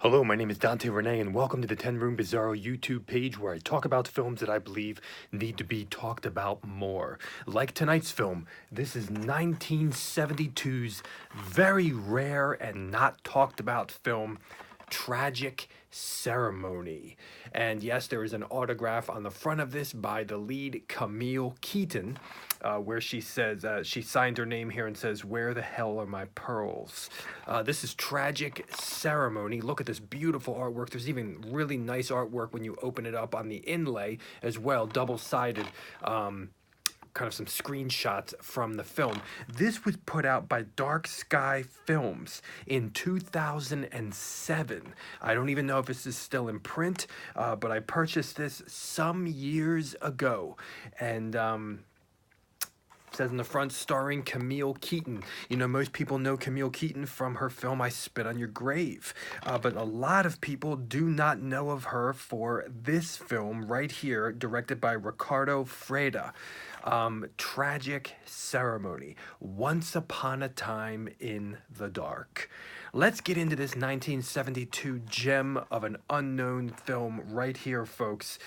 Hello, my name is Dante Renee, and welcome to the 10 Room Bizarro YouTube page where I talk about films that I believe need to be talked about more. Like tonight's film, this is 1972's very rare and not talked about film, Tragic Ceremony. And yes, there is an autograph on the front of this by the lead Camille KEATON, where she says, she signed her name here and says, "Where the hell are my pearls?" This is Tragic Ceremony. Look at this beautiful artwork. There's even really nice artwork when you open it up on the inlay as well, double-sided. Kind of some screenshots from the film. This was put out by Dark Sky Films in 2007. I don't even know if this is still in print, but I purchased this some years ago. And says in the front, starring Camille KEATON. You know, most people know Camille KEATON from her film I Spit on Your Grave, but a lot of people do not know of her for this film right here, directed by Ricardo Freda. Tragic Ceremony, Once Upon a Time in the Dark. Let's get into this 1972 gem of an unknown film right here, folks.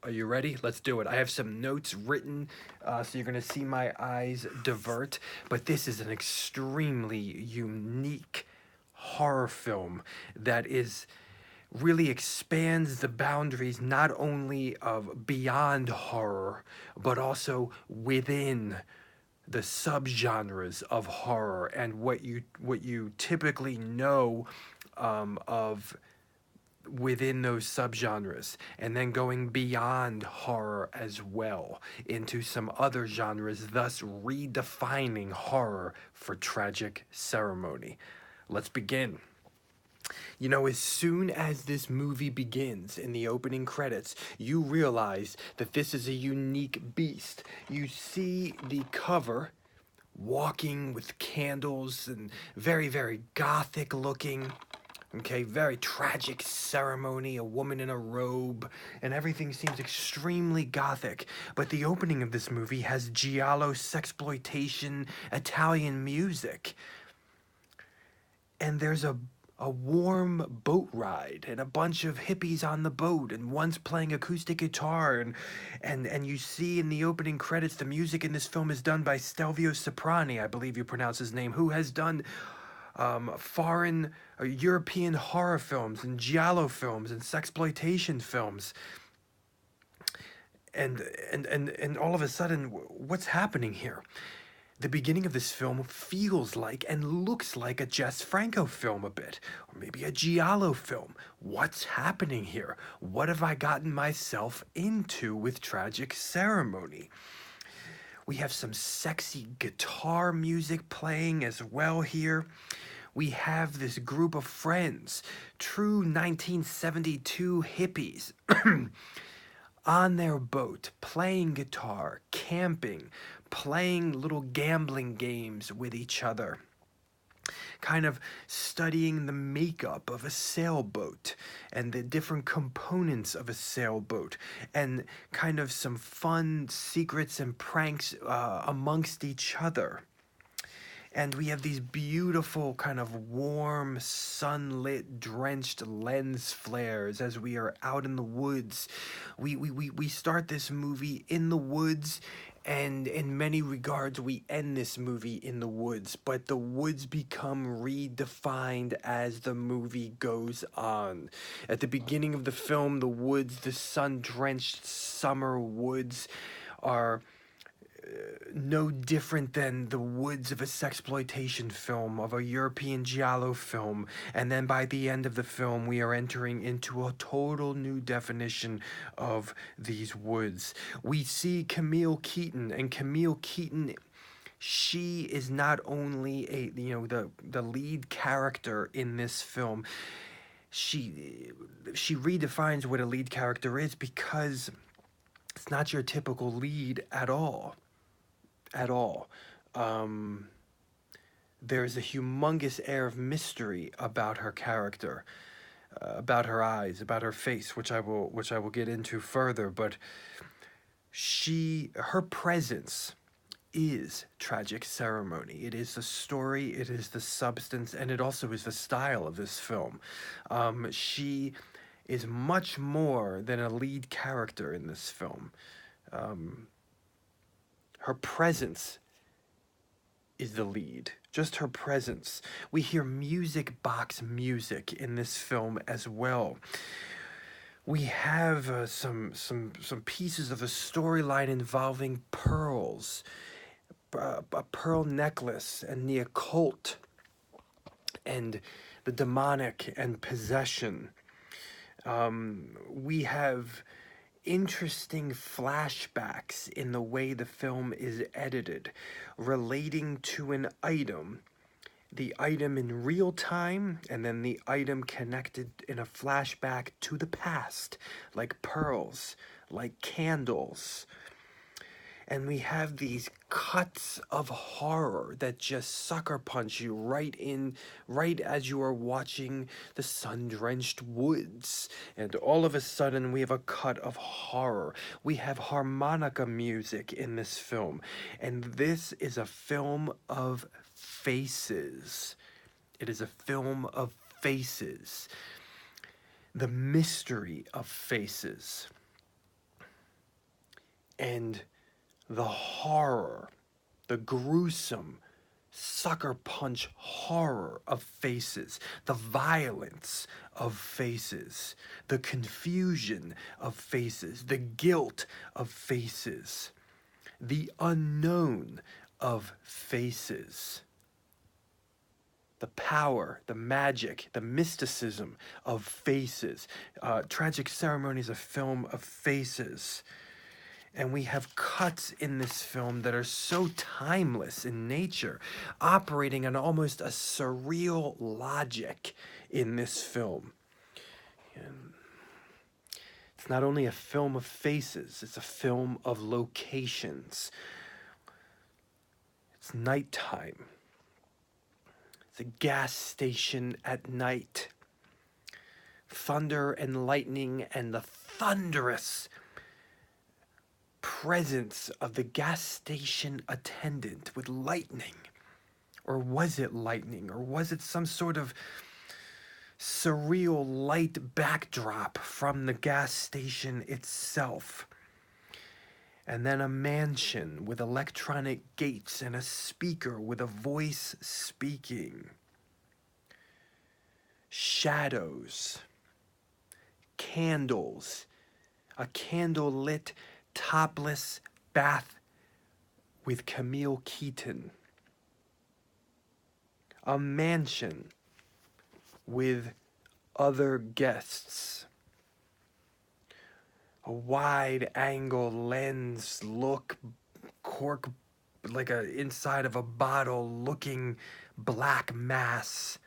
Are you ready? Let's do it. I have some notes written, so you're going to see my eyes divert. But this is an extremely unique horror film that really expands the boundaries not only of beyond horror, but also within the subgenres of horror and what you typically know of within those subgenres, and then going beyond horror as well into some other genres, thus redefining horror for Tragic Ceremony. Let's begin. You know, as soon as this movie begins in the opening credits, you realize that this is a unique beast. You see the cover walking with candles and very, very gothic looking. Okay, very tragic ceremony, a woman in a robe, and everything seems extremely gothic. But the opening of this movie has giallo sexploitation Italian music. And there's a warm boat ride and a bunch of hippies on the boat, and one's playing acoustic guitar, and you see in the opening credits the music in this film is done by Stelvio Soprani, I believe you pronounce his name, who has done foreign European horror films and giallo films and sexploitation films. And all of a sudden, what's happening here? The beginning of this film feels like and looks like a Jess Franco film a bit, or maybe a giallo film. What's happening here? What have I gotten myself into with Tragic Ceremony? We have some sexy guitar music playing as well here. We have this group of friends, true 1972 hippies, on their boat, playing guitar, camping, playing little gambling games with each other, kind of studying the makeup of a sailboat and the different components of a sailboat, and kind of some fun secrets and pranks amongst each other. And we have these beautiful kind of warm, sunlit, drenched lens flares as we are out in the woods. We start this movie in the woods, and in many regards we end this movie in the woods, but the woods become redefined as the movie goes on. At the beginning of the film, the woods, the sun-drenched summer woods, are no different than the woods of a sexploitation film, of a European giallo film, and then by the end of the film we are entering into a total new definition of these woods. We see Camille KEATON, and Camille KEATON, she is not only the lead character in this film. She redefines what a lead character is, because it's not your typical lead at all. There's a humongous air of mystery about her character, about her eyes, about her face, which I will get into further. But her presence is Tragic Ceremony. It is the story, it is the substance, and it also is the style of this film. She is much more than a lead character in this film. Her presence is the lead. Just her presence. We hear music box music in this film as well. We have some pieces of a storyline involving pearls, a pearl necklace, and the occult, and the demonic and possession. We have interesting flashbacks in the way the film is edited, relating to an item, the item in real time, and then the item connected in a flashback to the past, like pearls, like candles. And we have these cuts of horror that just sucker punch you right as you are watching the sun-drenched woods. And all of a sudden we have a cut of horror. We have harmonica music in this film. And this is a film of faces. It is a film of faces. The mystery of faces. And the horror, the gruesome, sucker punch horror of faces, the violence of faces, the confusion of faces, the guilt of faces, the unknown of faces, the power, the magic, the mysticism of faces. Tragic Ceremony is a film of faces. And we have cuts in this film that are so timeless in nature, operating on almost a surreal logic in this film. And it's not only a film of faces, it's a film of locations. It's nighttime. It's a gas station at night. Thunder and lightning and the thunderous presence of the gas station attendant with lightning. Or was it lightning? Or was it some sort of surreal light backdrop from the gas station itself? And then a mansion with electronic gates and a speaker with a voice speaking. Shadows. Candles. A candle-lit topless bath with Camille KEATON. A mansion with other guests. A wide angle lens look, cork like a inside of a bottle looking black mass.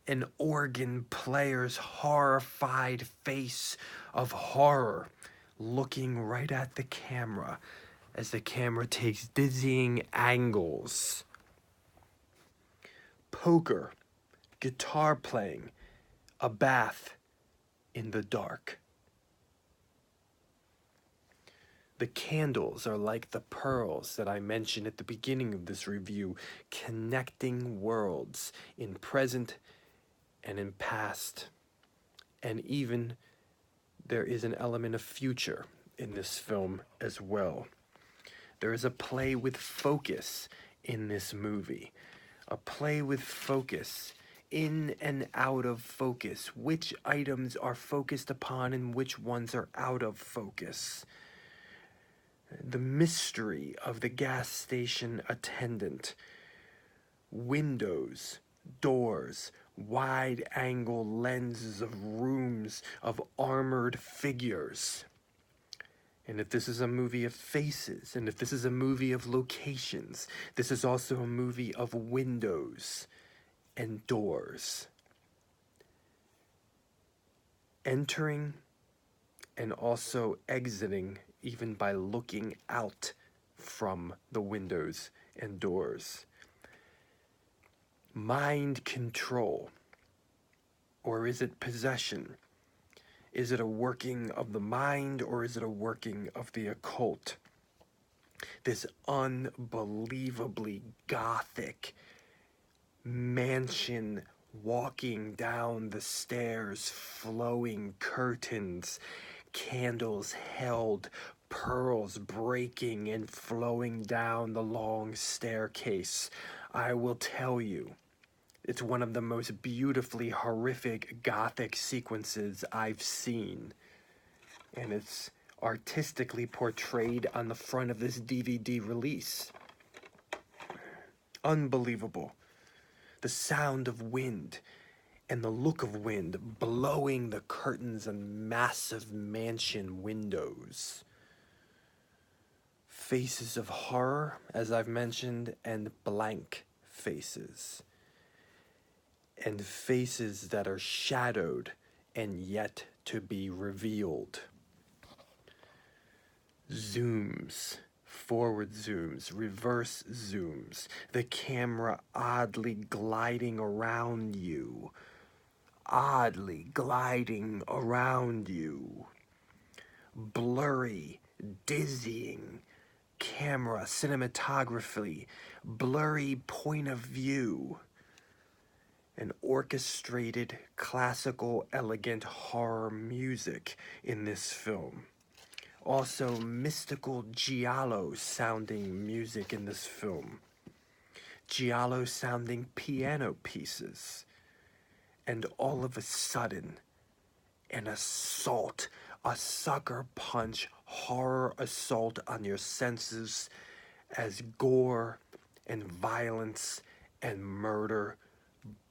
An organ player's horrified face of horror, looking right at the camera as the camera takes dizzying angles. Poker, guitar playing, a bath in the dark. The candles are like the pearls that I mentioned at the beginning of this review, connecting worlds in present and in past, and even there is an element of future in this film as well. There is a play with focus in this movie. A play with focus, in and out of focus. Which items are focused upon and which ones are out of focus. The mystery of the gas station attendant. Windows, doors, wide-angle lenses of rooms, of armored figures. And if this is a movie of faces, and if this is a movie of locations, this is also a movie of windows and doors. Entering and also exiting, even by looking out from the windows and doors. Mind control, or is it possession? Is it a working of the mind, or is it a working of the occult? This unbelievably gothic mansion, walking down the stairs, flowing curtains, candles held, pearls breaking and flowing down the long staircase. I will tell you, it's one of the most beautifully horrific gothic sequences I've seen. And it's artistically portrayed on the front of this DVD release. Unbelievable. The sound of wind and the look of wind blowing the curtains and massive mansion windows. Faces of horror, as I've mentioned, and blank faces. And faces that are shadowed and yet to be revealed. Zooms, forward zooms, reverse zooms, the camera oddly gliding around you. Oddly gliding around you. Blurry, dizzying camera cinematography, blurry point of view. An orchestrated, classical, elegant horror music in this film. Also, mystical giallo sounding music in this film. Giallo sounding piano pieces. And all of a sudden, an assault, a sucker punch horror assault on your senses as gore and violence and murder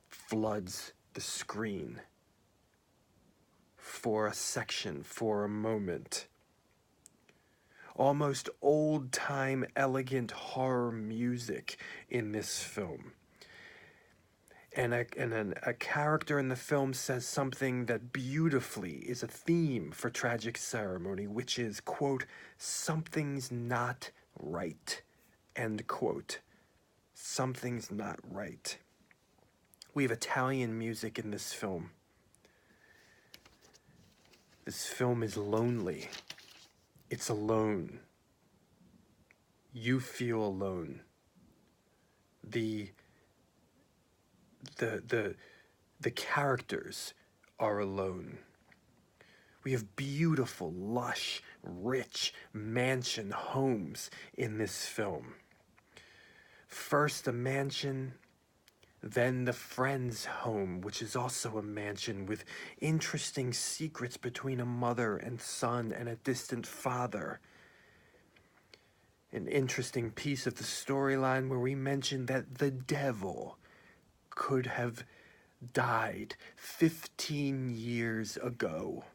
floods the screen for a section, for a moment. Almost old-time elegant horror music in this film. And a character in the film says something that beautifully is a theme for Tragic Ceremony, which is, quote, "Something's not right," end quote. Something's not right. We have Italian music in this film. This film is lonely. It's alone. You feel alone. The characters are alone. We have beautiful, lush, rich mansion homes in this film. First a mansion, then the friend's home, which is also a mansion with interesting secrets between a mother and son and a distant father. An interesting piece of the storyline where we mention that the devil could have died 15 years ago.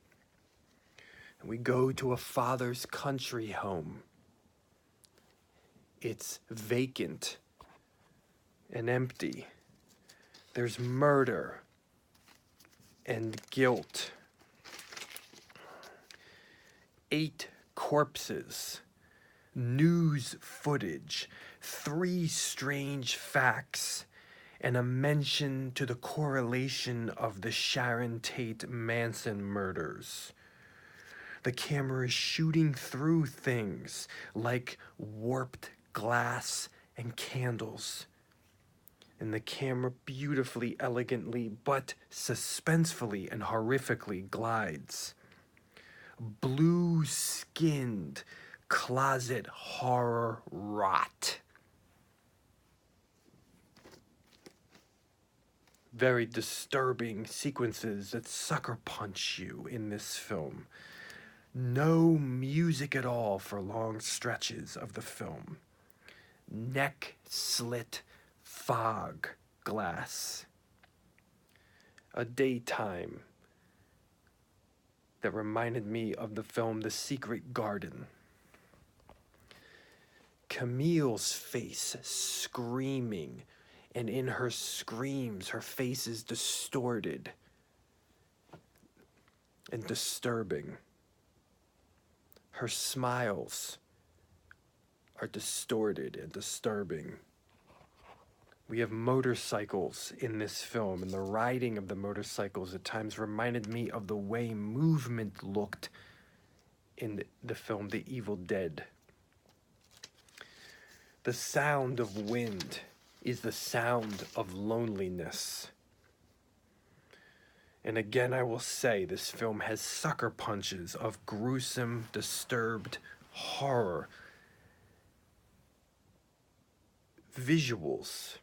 And we go to a father's country home. It's vacant and empty. There's murder and guilt. 8 corpses, news footage, 3 strange facts, and a mention to the correlation of the Sharon Tate Manson murders. The camera is shooting through things like warped glass and candles. And the camera beautifully, elegantly, but suspensefully and horrifically glides. Blue-skinned closet horror rot. Very disturbing sequences that sucker punch you in this film. No music at all for long stretches of the film. Neck slit fog glass. A daytime that reminded me of the film The Secret Garden. Camille's face screaming, and in her screams, her face is distorted and disturbing. Her smiles are distorted and disturbing. We have motorcycles in this film, and the riding of the motorcycles at times reminded me of the way movement looked in the film The Evil Dead. The sound of wind is the sound of loneliness. And again, I will say this film has sucker punches of gruesome, disturbed horror. Visuals.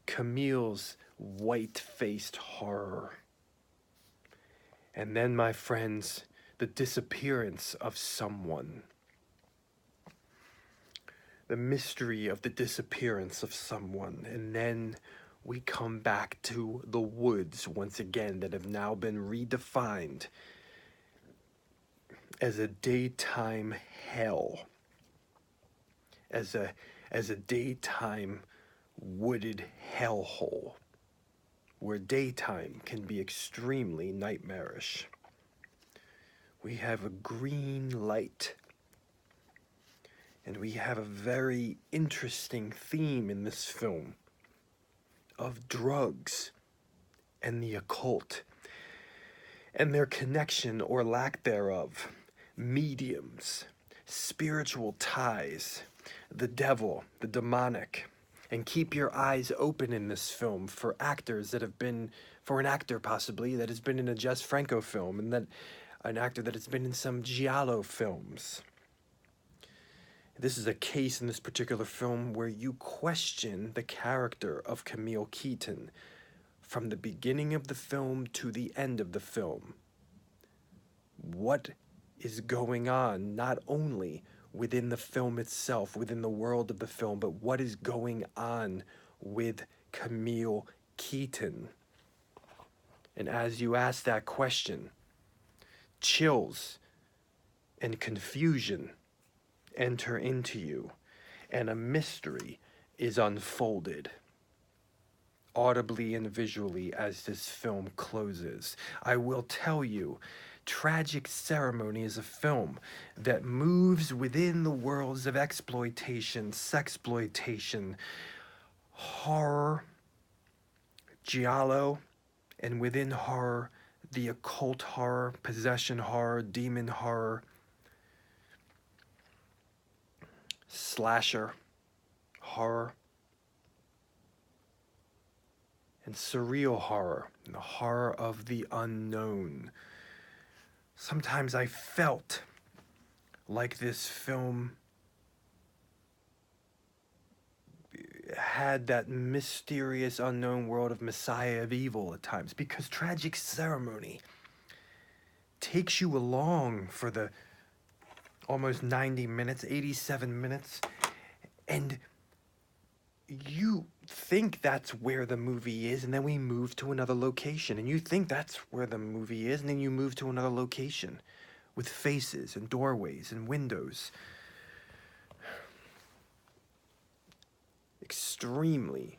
Camille's white-faced horror. And then, my friends, the disappearance of someone. The mystery of the disappearance of someone. And then we come back to the woods once again that have now been redefined as a daytime hell. As a daytime wooded hellhole where daytime can be extremely nightmarish. We have a green light, and we have a very interesting theme in this film of drugs and the occult and their connection or lack thereof, mediums, spiritual ties, the devil, the demonic. And keep your eyes open in this film for actors that have been, for an actor possibly, that has been in a Jess Franco film, and that an actor that has been in some giallo films. This is a case in this particular film where you question the character of Camille KEATON from the beginning of the film to the end of the film. What is going on, not only within the film itself, within the world of the film, but what is going on with Camille KEATON? And as you ask that question, chills and confusion enter into you, and a mystery is unfolded, audibly and visually, as this film closes. I will tell you, Tragic Ceremony is a film that moves within the worlds of exploitation, sexploitation, horror, giallo, and within horror, the occult horror, possession horror, demon horror, slasher horror, and surreal horror, and the horror of the unknown. Sometimes I felt like this film had that mysterious unknown world of Messiah of Evil at times, because Tragic Ceremony takes you along for the almost 90 minutes, 87 minutes, and you think that's where the movie is, and then we move to another location, and you think that's where the movie is, and then you move to another location with faces and doorways and windows. Extremely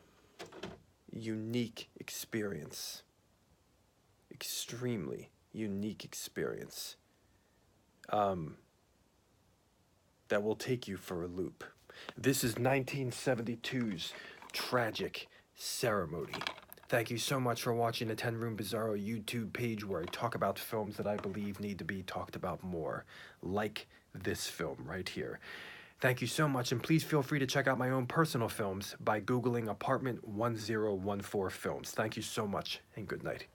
unique experience. Extremely unique experience. That will take you for a loop. This is 1972's Tragic Ceremony. Thank you so much for watching the 10 Room Bizarro YouTube page, where I talk about films that I believe need to be talked about more, like this film right here. Thank you so much, and please feel free to check out my own personal films by Googling Apartment 1014 Films. Thank you so much, and good night.